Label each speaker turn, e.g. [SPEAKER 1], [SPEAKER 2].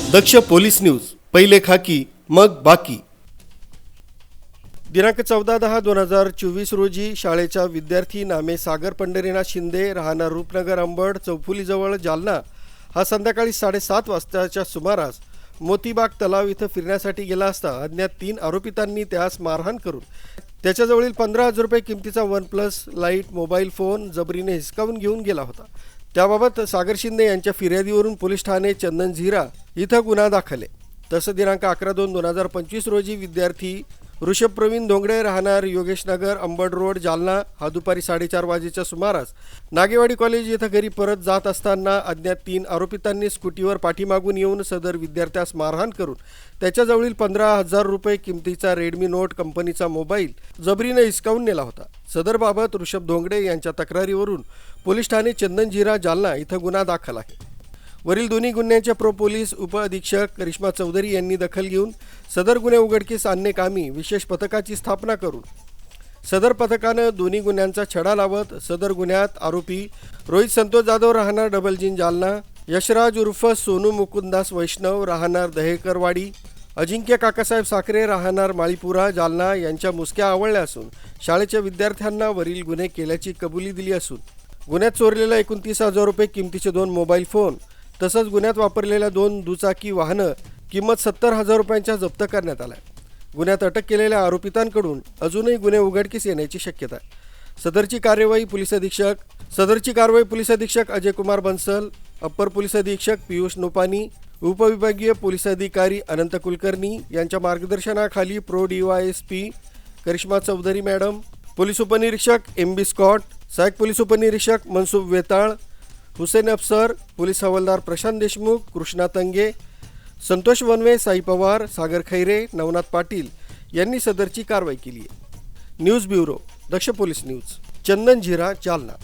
[SPEAKER 1] दक्ष police news, पहिले खाकी मग बाकी। दिनांक 14/10/2024 रोजी शाळेचा विद्यार्थी नामे सागर पंढरीनाथ शिंदे, राहणार रूपनगर अंबड चौफुलीजवळ जालना, हा संध्याकाळी 7:30 वाजताच्या सुमारास मोतीबाग तलाव इथं फिरण्यासाठी गेला असता अज्ञात 3 आरोपितांनी त्यास मारहाण करून त्याच्याजवळील 15,000 रुपये किमतीचा OnePlus लाईट मोबाईल फोन जबरीने हिसकावून घेऊन गेला होता। त्याबाबत सागर शिंदे यांच्या फिर्यादीवरून पोलीस ठाणे चंदनझिरा इथं गुन्हा दाखल आहे। तसं दिनांक 11/2/2025 रोजी विद्यार्थी ऋषभ प्रवीण धोंगडे, राहणार योगेशनगर अंबड रोड जालना, हा दुपारी 4:30 वाजेच्या सुमारास नागेवाडी कॉलेज येथे घरी परत जात असताना अज्ञात 3 आरोपितांनी स्कूटीवर पाठीमागून येऊन सदर विद्यार्थ्यास मारहाण करून त्याच्याजवळील 15,000 रुपये किमतीचा रेडमी नोट कंपनीचा मोबाईल जबरीने हिसकावून नेला होता। सदर बाबत ऋषभ धोंगडे यांच्या तक्रारीवरून पोलीस ठाणे चंदनझिरा जालना इथं गुन्हा दाखल आहे। वरील दोन्ही गुन्ह्यांचे पोलीस उपअधीक्षक करिश्मा चौधरी यांनी दखल घेऊन सदर गुन्हे उघडकीस आणण्याकामी विशेष पथकाची स्थापना करून सदर पथकानं दोन्ही गुन्ह्यांचा छडा लावत सदर गुन्ह्यात आरोपी रोहित संतोष जाधव, राहणार डबलजीन जालना, यशराज उर्फ सोनू मुकुंदास वैष्णव, राहणार दहेकरवाडी, अजिंक्य काकासाहेब साखरे, राहणार माळीपुरा जालना यांच्या मुसक्या आवळल्या असून शाळेच्या विद्यार्थ्यांना वरील गुन्हे केल्याची कबुली दिली असून गुन्ह्यात चोरलेल्या 29,000 रुपये किमतीचे 2 मोबाईल फोन तसंच गुन्ह्यात वापरलेल्या 2 दुचाकी वाहनं किंमत 70,000 रुपयांच्या जप्त करण्यात आल्या। गुन्ह्यात अटक केलेल्या आरोपितांकडून अजूनही गुन्हे उघडकीस येण्याची शक्यता आहे। सदरची कारवाई पोलीस अधीक्षक अजय कुमार बन्सल, अप्पर पोलीस अधीक्षक पियुष नोपानी, उपविभागीय पोलीस अधिकारी अनंत कुलकर्णी यांच्या मार्गदर्शनाखाली प्रो DYSP Karishma Chaudhari madam, police उपनिरीक्षक MB स्कॉट, सहाय्यक पोलीस उपनिरीक्षक मनसुब वेताळ, हुसेन अफसर, पोलीस हवालदार प्रशांत देशमुख, कृष्णा तंगे, संतोष वनवे, साई पवार, सागर खैरे, नवनाथ पाटील यांनी सदरची कारवाई केली आहे। News bureau, Daksh police news, Chandanzira, Jalna.